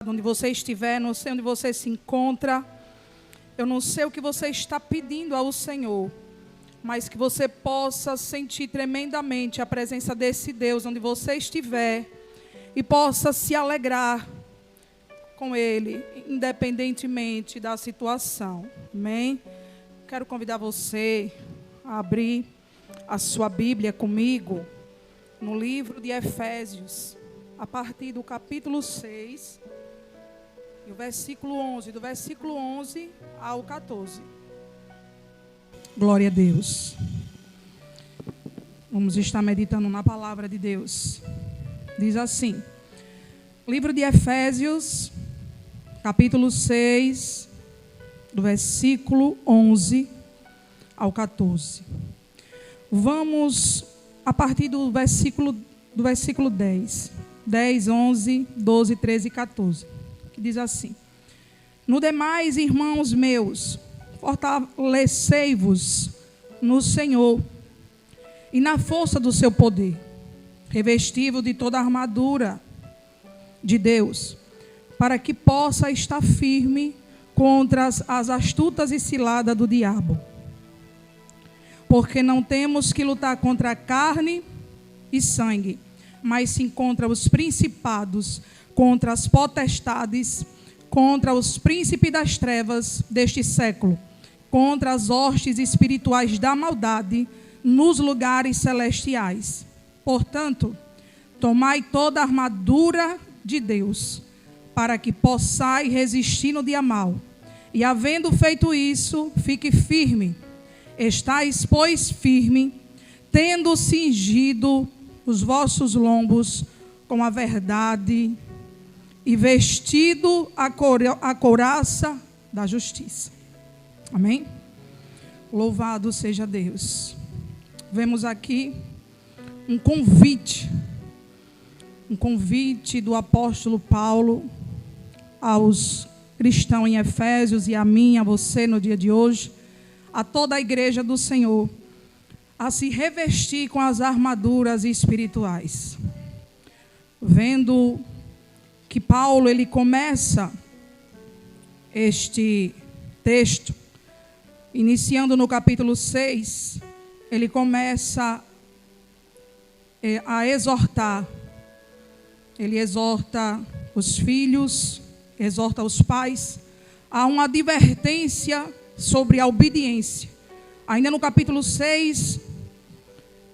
Onde você estiver, não sei onde você se encontra, eu não sei o que você está pedindo ao Senhor, mas que você possa sentir tremendamente a presença desse Deus onde você estiver e possa se alegrar com Ele, independentemente da situação. Amém? Quero convidar você a abrir a sua Bíblia comigo no livro de Efésios, a partir do capítulo 6, e o versículo 11, do versículo 11 ao 14. Glória a Deus. Vamos estar meditando na palavra de Deus. Diz assim, livro de Efésios, capítulo 6, do versículo 11 ao 14. Vamos a partir do versículo 10. 10, 11, 12, 13 e 14. Que diz assim: No demais, irmãos meus, fortalecei-vos no Senhor e na força do seu poder, revesti-vos de toda a armadura de Deus, para que possa estar firme contra as astutas e ciladas do diabo. Porque não temos que lutar contra a carne e sangue, mas sim contra os principados, contra as potestades, contra os príncipes das trevas deste século, contra as hostes espirituais da maldade nos lugares celestiais. Portanto, tomai toda a armadura de Deus, para que possais resistir no dia mau. E havendo feito isso, fique firme. Estais, pois, firme, tendo cingido os vossos lombos com a verdade e vestido a couraça da justiça. Amém? Louvado seja Deus. Vemos aqui um convite do apóstolo Paulo aos cristãos em Efésios e a mim, a você no dia de hoje, a toda a igreja do Senhor, a se revestir com as armaduras espirituais. Vendo que Paulo, ele começa este texto, iniciando no capítulo 6, ele começa a exortar. Ele exorta os filhos, exorta os pais, a uma advertência sobre a obediência. Ainda no capítulo 6,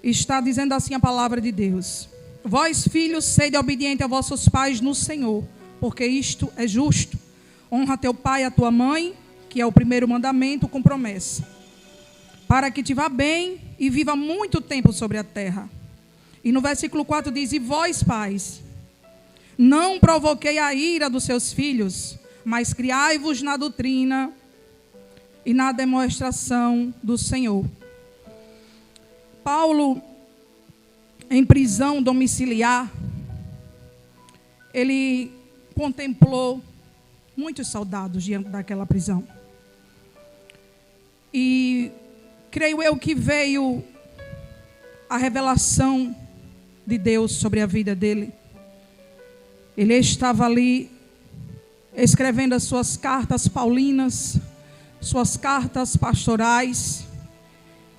está dizendo assim a palavra de Deus: Vós, filhos, sede obedientes a vossos pais no Senhor, porque isto é justo. Honra teu pai e a tua mãe, que é o primeiro mandamento com promessa, para que te vá bem e viva muito tempo sobre a terra. E no versículo 4 diz: E vós, pais, não provoquei a ira dos seus filhos, mas criai-vos na doutrina e na demonstração do Senhor. Paulo, em prisão domiciliar, ele contemplou muitos soldados diante daquela prisão. E creio eu que veio a revelação de Deus sobre a vida dele. Ele estava ali escrevendo as suas cartas paulinas, suas cartas pastorais,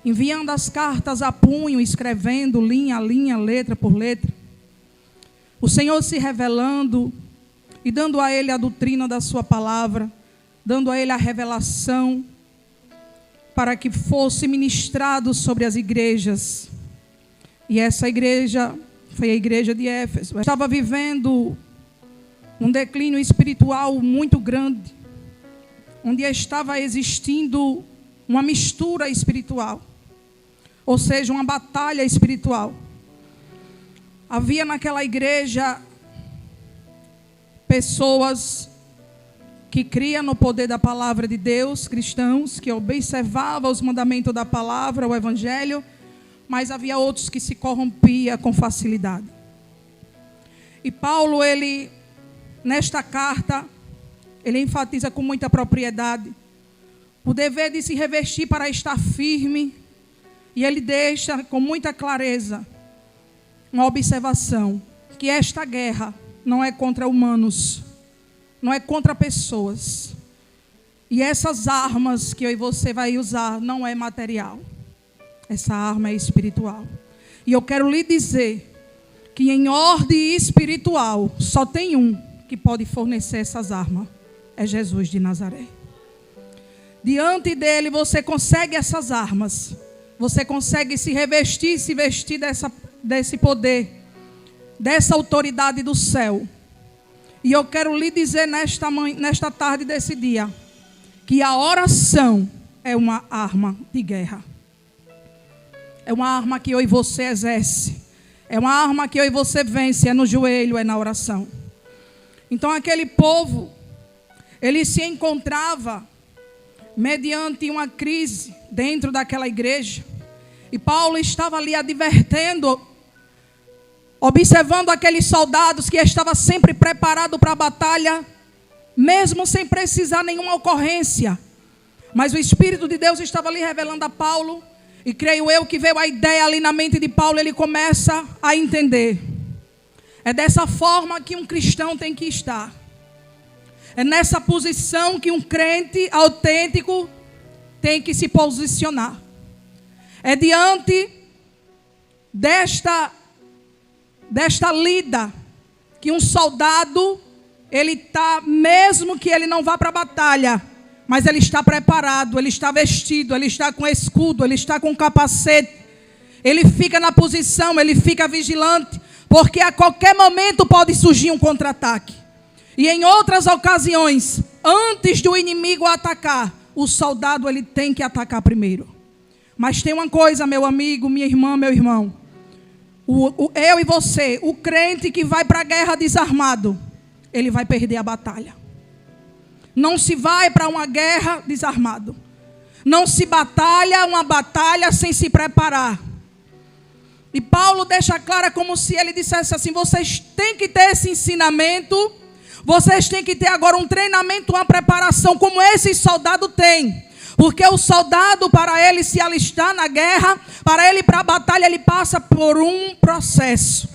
enviando as cartas a punho, escrevendo linha a linha, letra por letra. O Senhor se revelando e dando a ele a doutrina da sua palavra, dando a ele a revelação para que fosse ministrado sobre as igrejas. E essa igreja foi a igreja de Éfeso. Estava vivendo um declínio espiritual muito grande, onde estava existindo uma mistura espiritual, ou seja, uma batalha espiritual. Havia naquela igreja pessoas que criam no poder da palavra de Deus, cristãos que observavam os mandamentos da palavra, o evangelho, mas havia outros que se corrompiam com facilidade. E Paulo, ele, nesta carta, ele enfatiza com muita propriedade o dever de se revestir para estar firme. E ele deixa com muita clareza uma observação, que esta guerra não é contra humanos, não é contra pessoas. E essas armas que eu e você vai usar não é material. Essa arma é espiritual. E eu quero lhe dizer que em ordem espiritual só tem um que pode fornecer essas armas. É Jesus de Nazaré. Diante dele você consegue essas armas. Você consegue se revestir, se vestir desse poder, dessa autoridade do céu. E eu quero lhe dizer nesta tarde desse dia, que a oração é uma arma de guerra. É uma arma que eu e você exerce. É uma arma que eu e você vence. É no joelho, é na oração. Então aquele povo, ele se encontrava mediante uma crise dentro daquela igreja. E Paulo estava ali advertendo, observando aqueles soldados que estavam sempre preparados para a batalha, mesmo sem precisar nenhuma ocorrência. Mas o Espírito de Deus estava ali revelando a Paulo, e creio eu que veio a ideia ali na mente de Paulo, ele começa a entender. É dessa forma que um cristão tem que estar. É nessa posição que um crente autêntico tem que se posicionar. É diante desta lida que um soldado, ele está, mesmo que ele não vá para a batalha, mas ele está preparado, ele está vestido, ele está com escudo, ele está com capacete, ele fica na posição, ele fica vigilante, porque a qualquer momento pode surgir um contra-ataque. E em outras ocasiões, antes do inimigo atacar, o soldado ele tem que atacar primeiro. Mas tem uma coisa, meu amigo, minha irmã, meu irmão. Eu e você, o crente que vai para a guerra desarmado, ele vai perder a batalha. Não se vai para uma guerra desarmado. Não se batalha uma batalha sem se preparar. E Paulo deixa claro como se ele dissesse assim: vocês têm que ter esse ensinamento, vocês têm que ter agora um treinamento, uma preparação como esse soldado tem. Porque o soldado, para ele se alistar na guerra, para ele ir para a batalha, ele passa por um processo.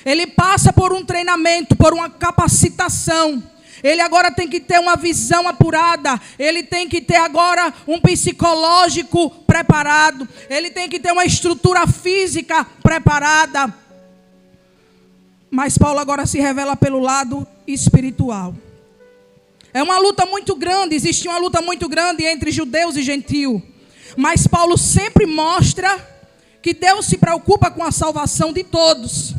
Ele passa por um treinamento, por uma capacitação. Ele agora tem que ter uma visão apurada. Ele tem que ter agora um psicológico preparado. Ele tem que ter uma estrutura física preparada. Mas Paulo agora se revela pelo lado espiritual. É uma luta muito grande, existe uma luta muito grande entre judeus e gentios. Mas Paulo sempre mostra que Deus se preocupa com a salvação de todos.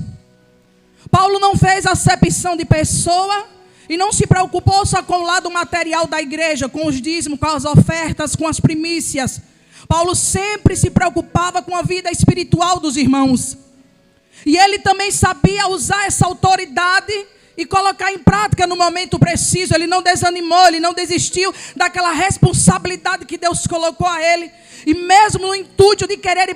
Paulo não fez acepção de pessoa e não se preocupou só com o lado material da igreja, com os dízimos, com as ofertas, com as primícias. Paulo sempre se preocupava com a vida espiritual dos irmãos. E ele também sabia usar essa autoridade e colocar em prática no momento preciso. Ele não desanimou, ele não desistiu daquela responsabilidade que Deus colocou a ele. E mesmo no intuito de querer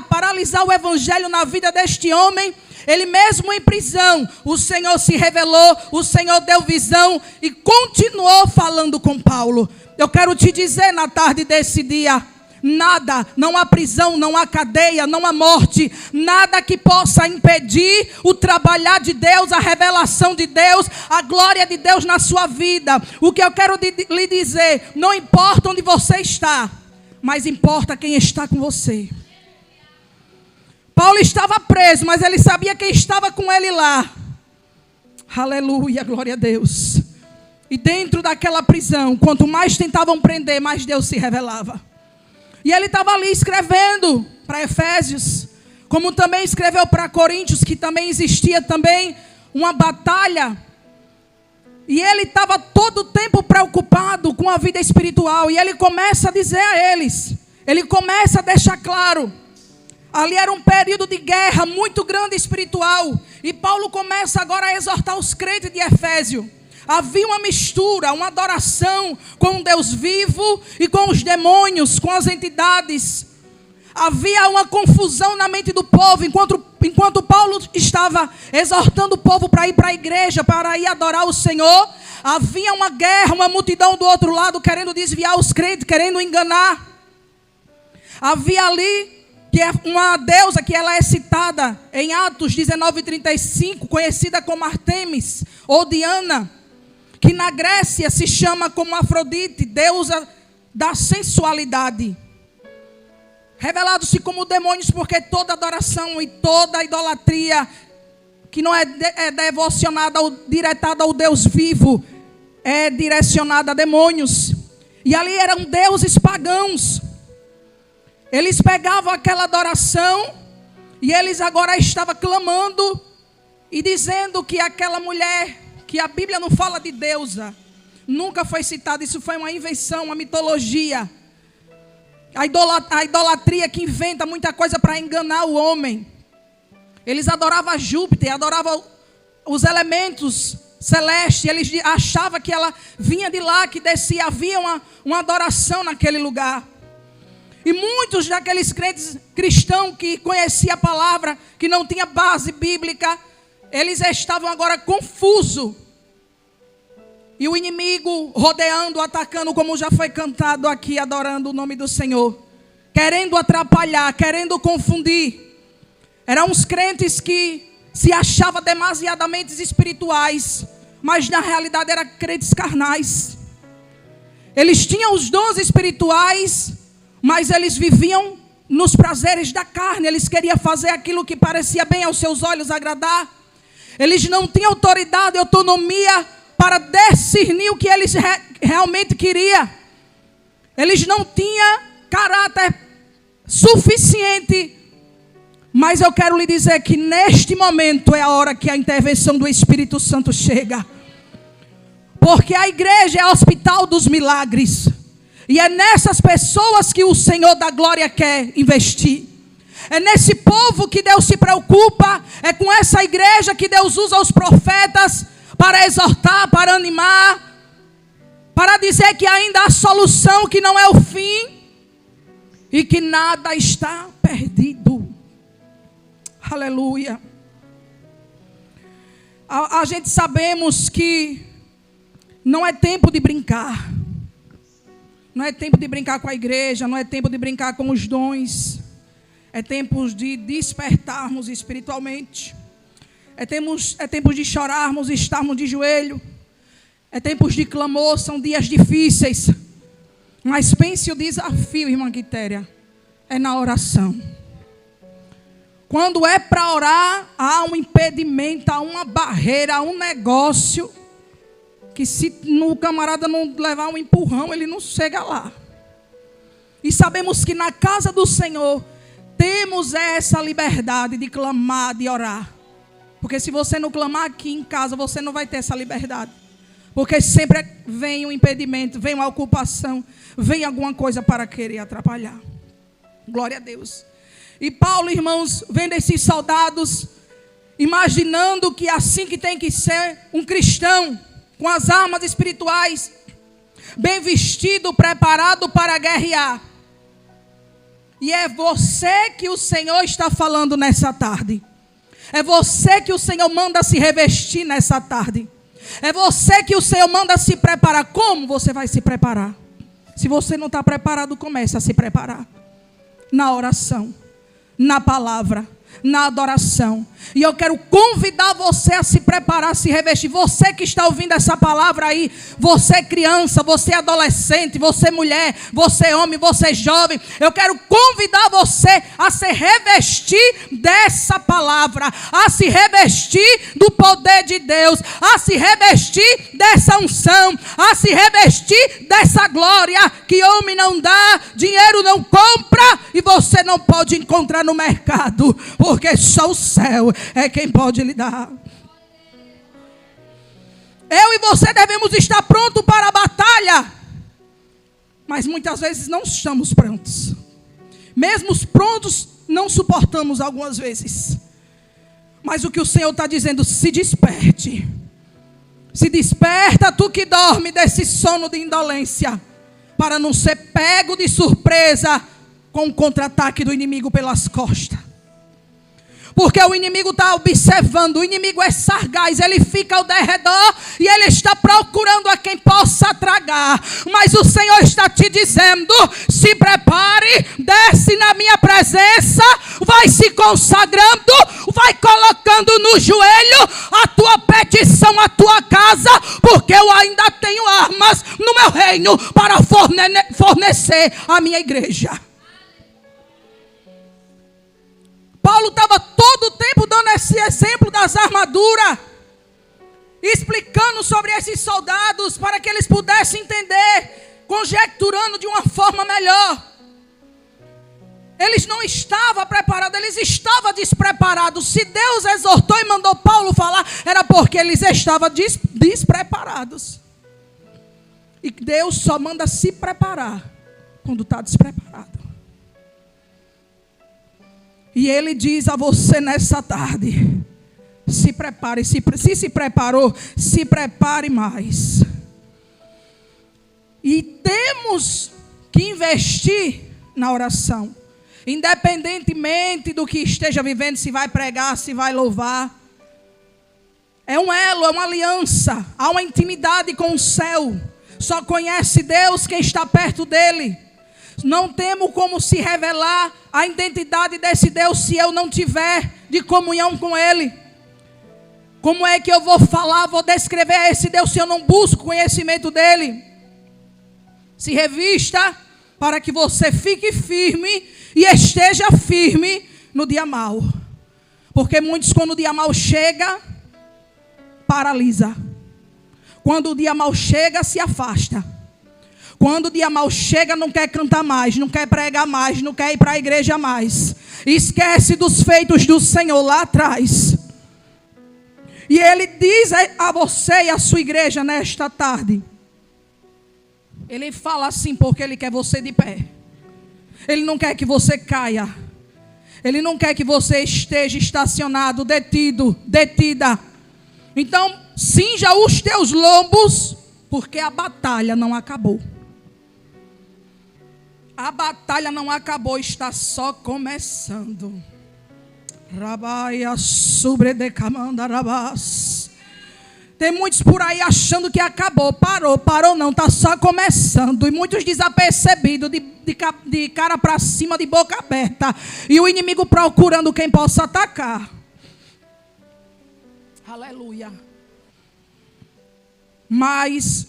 paralisar o evangelho na vida deste homem, ele mesmo em prisão, o Senhor se revelou, o Senhor deu visão e continuou falando com Paulo. Eu quero te dizer na tarde desse dia, nada, não há prisão, não há cadeia, não há morte, nada que possa impedir o trabalhar de Deus, a revelação de Deus, a glória de Deus na sua vida. O que eu quero lhe dizer, não importa onde você está, mas importa quem está com você. Paulo estava preso, mas ele sabia quem estava com ele lá. Aleluia, glória a Deus. E dentro daquela prisão, quanto mais tentavam prender, mais Deus se revelava. E ele estava ali escrevendo para Efésios, como também escreveu para Coríntios, que também existia também uma batalha. E ele estava todo o tempo preocupado com a vida espiritual. E ele começa a dizer a eles, ele começa a deixar claro, ali era um período de guerra muito grande espiritual. E Paulo começa agora a exortar os crentes de Efésio. Havia uma mistura, uma adoração com o Deus vivo e com os demônios, com as entidades. Havia uma confusão na mente do povo, enquanto Paulo estava exortando o povo para ir para a igreja, para ir adorar o Senhor. Havia uma guerra, uma multidão do outro lado querendo desviar os crentes, querendo enganar. Havia ali que é uma deusa que ela é citada em Atos 19:35, conhecida como Artemis ou Diana, que na Grécia se chama como Afrodite, deusa da sensualidade. Revelado-se como demônios, porque toda adoração e toda idolatria que não é devocionada ou diretada ao Deus vivo, é direcionada a demônios. E ali eram deuses pagãos. Eles pegavam aquela adoração e eles agora estavam clamando e dizendo que aquela mulher, que a Bíblia não fala de deusa, nunca foi citada, isso foi uma invenção, uma mitologia. A idolatria que inventa muita coisa para enganar o homem. Eles adoravam Júpiter, adoravam os elementos celestes. Eles achavam que ela vinha de lá, que descia. Havia uma adoração naquele lugar. E muitos daqueles crentes cristãos que conheciam a palavra, que não tinha base bíblica, eles estavam agora confusos. E o inimigo rodeando, atacando, como já foi cantado aqui, adorando o nome do Senhor. Querendo atrapalhar, querendo confundir. Eram uns crentes que se achavam demasiadamente espirituais, mas na realidade eram crentes carnais. Eles tinham os dons espirituais, mas eles viviam nos prazeres da carne. Eles queriam fazer aquilo que parecia bem aos seus olhos, agradar. Eles não tinham autoridade e autonomia para discernir o que eles realmente queriam. Eles não tinham caráter suficiente. Mas eu quero lhe dizer que neste momento é a hora que a intervenção do Espírito Santo chega. Porque a igreja é o hospital dos milagres. E é nessas pessoas que o Senhor da glória quer investir. É nesse povo que Deus se preocupa. É com essa igreja que Deus usa os profetas para exortar, para animar, para dizer que ainda há solução, que não é o fim e que nada está perdido. Aleluia. A gente sabemos que não é tempo de brincar. Não é tempo de brincar com a igreja, não é tempo de brincar com os dons. É tempo de despertarmos espiritualmente. É tempo de chorarmos e estarmos de joelho. É tempos de clamor, são dias difíceis. Mas pense o desafio, irmã Quitéria, é na oração. Quando é para orar, há um impedimento, há uma barreira, há um negócio que se o camarada não levar um empurrão, ele não chega lá. E sabemos que na casa do Senhor temos essa liberdade de clamar, de orar. Porque se você não clamar aqui em casa, você não vai ter essa liberdade. Porque sempre vem um impedimento, vem uma ocupação, vem alguma coisa para querer atrapalhar. Glória a Deus. E Paulo, irmãos, vendo esses soldados, imaginando que assim que tem que ser um cristão, com as armas espirituais, bem vestido, preparado para guerrear. E é você que o Senhor está falando nessa tarde. É você que o Senhor manda se revestir nessa tarde. É você que o Senhor manda se preparar. Como você vai se preparar? Se você não está preparado, comece a se preparar. Na oração, na palavra, na adoração. E eu quero convidar você a se preparar, a se revestir. Você que está ouvindo essa palavra aí, você criança, você adolescente, você mulher, você homem, você jovem, eu quero convidar você a se revestir dessa palavra, a se revestir do poder de Deus, a se revestir dessa unção, a se revestir dessa glória que homem não dá, dinheiro não compra e você não pode encontrar no mercado, porque só o céu é quem pode lhe dar. Eu e você devemos estar prontos para a batalha, mas muitas vezes não estamos prontos. Mesmo prontos, não suportamos algumas vezes. Mas o que o Senhor está dizendo, se desperte. Se desperta, tu que dorme desse sono de indolência, para não ser pego de surpresa com o contra-ataque do inimigo pelas costas. Porque o inimigo está observando, o inimigo é sagaz, ele fica ao derredor e ele está procurando a quem possa tragar. Mas o Senhor está está te dizendo: se prepare, desce na minha presença, vai se consagrando, vai colocando no joelho a tua petição, a tua casa, porque eu ainda tenho armas no meu reino para fornecer a minha igreja. Paulo estava todo o tempo dando esse exemplo das armaduras, explicando sobre esses soldados para que eles pudessem entender, conjecturando de uma forma melhor. Eles não estavam preparados, eles estavam despreparados. Se Deus exortou e mandou Paulo falar, era porque eles estavam despreparados. E Deus só manda se preparar quando está despreparado. E Ele diz a você nessa tarde: se prepare, se preparou, se prepare mais. E temos que investir na oração. Independentemente do que esteja vivendo, se vai pregar, se vai louvar. É um elo, é uma aliança. Há uma intimidade com o céu. Só conhece Deus quem está perto dele. Não temos como se revelar a identidade desse Deus se eu não tiver de comunhão com Ele. Como é que eu vou falar, vou descrever esse Deus se eu não busco conhecimento dEle? Se revista para que você fique firme e esteja firme no dia mau. Porque muitos, quando o dia mau chega, paralisa. Quando o dia mau chega, se afasta. Quando o dia mau chega, não quer cantar mais, não quer pregar mais, não quer ir para a igreja mais. Esquece dos feitos do Senhor lá atrás. E Ele diz a você e a sua igreja nesta tarde. Ele fala assim porque Ele quer você de pé. Ele não quer que você caia. Ele não quer que você esteja estacionado, detido, detida. Então, cinja os teus lombos, porque a batalha não acabou. A batalha não acabou, está só começando. Rabaia sobre de camanda rabas. Tem muitos por aí achando que acabou. Parou não, está só começando. E muitos desapercebidos, de cara para cima, de boca aberta. E o inimigo procurando quem possa atacar. Aleluia. Mas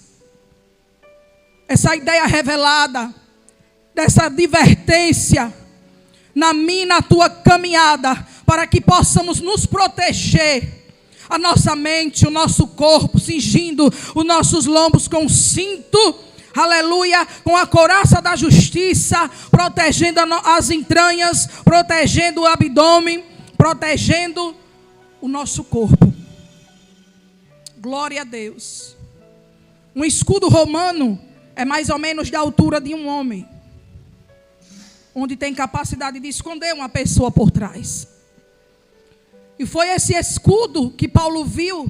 essa ideia revelada, dessa advertência na minha e na tua caminhada, para que possamos nos proteger, a nossa mente, o nosso corpo, cingindo os nossos lombos com o cinto, aleluia, com a couraça da justiça, protegendo as entranhas, protegendo o abdômen, protegendo o nosso corpo. Glória a Deus. Um escudo romano é mais ou menos da altura de um homem, onde tem capacidade de esconder uma pessoa por trás. E foi esse escudo que Paulo viu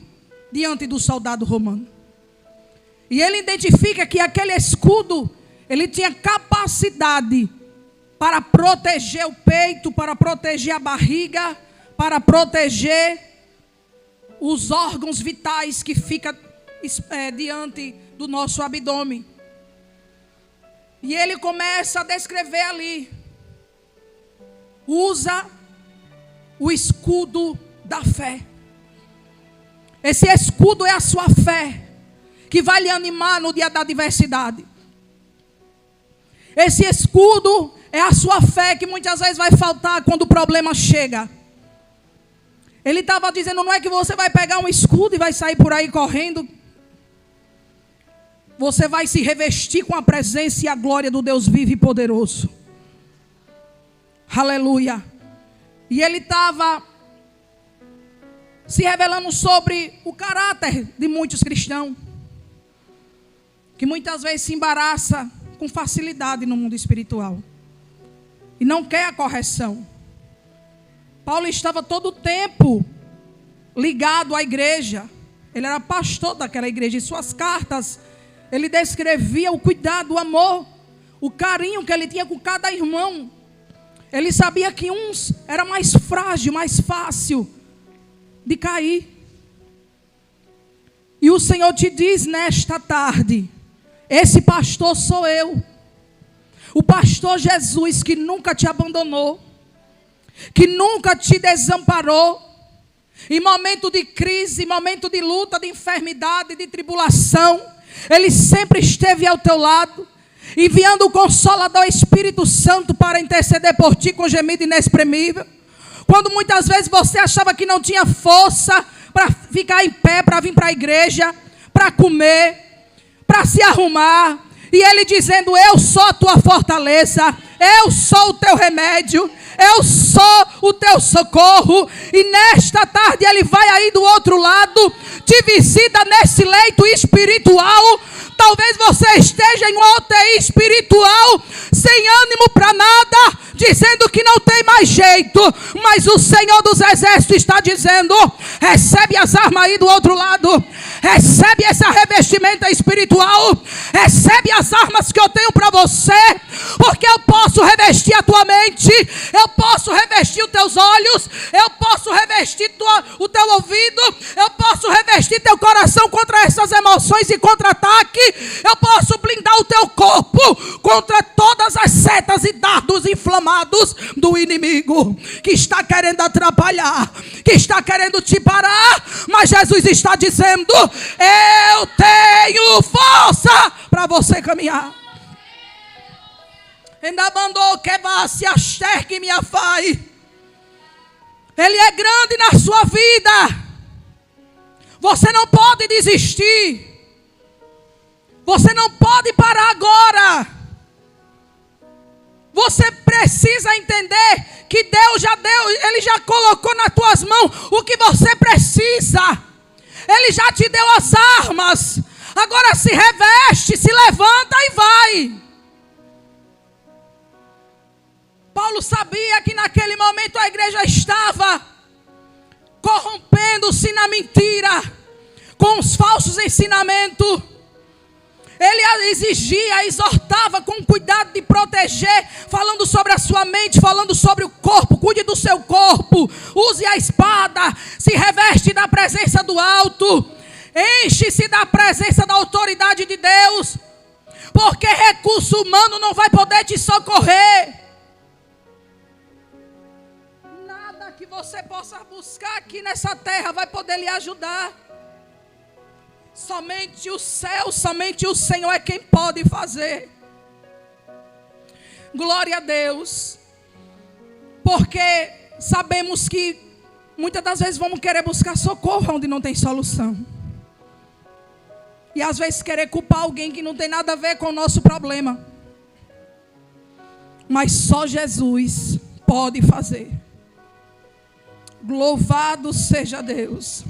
diante do soldado romano. E ele identifica que aquele escudo, ele tinha capacidade para proteger o peito, para proteger a barriga, para proteger os órgãos vitais que ficam diante do nosso abdômen. E ele começa a descrever ali. Usa o escudo da fé. Esse escudo é a sua fé, que vai lhe animar no dia da adversidade. Esse escudo é a sua fé, que muitas vezes vai faltar quando o problema chega. Ele estava dizendo, não é que você vai pegar um escudo e vai sair por aí correndo. Você vai se revestir com a presença e a glória do Deus vivo e poderoso. Aleluia. E ele estava se revelando sobre o caráter de muitos cristãos, que muitas vezes se embaraça com facilidade no mundo espiritual e não quer a correção. Paulo estava todo o tempo ligado à igreja. Ele era pastor daquela igreja. Em suas cartas, ele descrevia o cuidado, o amor, o carinho que ele tinha com cada irmão. Ele sabia que uns era mais frágil, mais fácil de cair. E o Senhor te diz nesta tarde, esse pastor sou eu. O pastor Jesus que nunca te abandonou, que nunca te desamparou, em momento de crise, em momento de luta, de enfermidade, de tribulação, Ele sempre esteve ao teu lado, enviando o Consolador Espírito Santo para interceder por ti com gemido inexprimível. Quando muitas vezes você achava que não tinha força para ficar em pé, para vir para a igreja, para comer, para se arrumar, e Ele dizendo: eu sou a tua fortaleza, eu sou o teu remédio, eu sou o teu socorro. E nesta tarde Ele vai aí do outro lado, te visita nesse leito espiritual. Talvez você esteja em uma UTI espiritual, sem ânimo para nada, dizendo que não tem mais jeito. Mas o Senhor dos Exércitos está dizendo: recebe as armas aí do outro lado, recebe essa revestimenta espiritual, recebe as armas que eu tenho para você, porque eu posso revestir a tua mente, eu posso revestir os teus olhos, eu posso revestir o teu ouvido, eu posso revestir teu coração contra essas emoções e contra-ataque, eu posso blindar o teu corpo contra todas as setas e dardos inflamados do inimigo, que está querendo atrapalhar, que está querendo te parar. Mas Jesus está dizendo: eu tenho força para você caminhar. Ainda mandou que vá se astergue minha fai. Ele é grande na sua vida. Você não pode desistir. Você não pode parar agora. Você precisa entender que Deus já deu, Ele já colocou nas tuas mãos o que você precisa. Ele já te deu as armas. Agora se reveste, se levanta e vai. Paulo sabia que naquele momento a igreja estava corrompendo-se na mentira, com os falsos ensinamentos. Ele exigia, exortava com cuidado de proteger, falando sobre a sua mente, falando sobre o corpo. Cuide do seu corpo, use a espada, se reveste da presença do alto, enche-se da presença da autoridade de Deus, porque recurso humano não vai poder te socorrer. Nada que você possa buscar aqui nessa terra vai poder lhe ajudar. Somente o céu, somente o Senhor é quem pode fazer. Glória a Deus. Porque sabemos que muitas das vezes vamos querer buscar socorro onde não tem solução. E às vezes querer culpar alguém que não tem nada a ver com o nosso problema. Mas só Jesus pode fazer. Louvado seja Deus.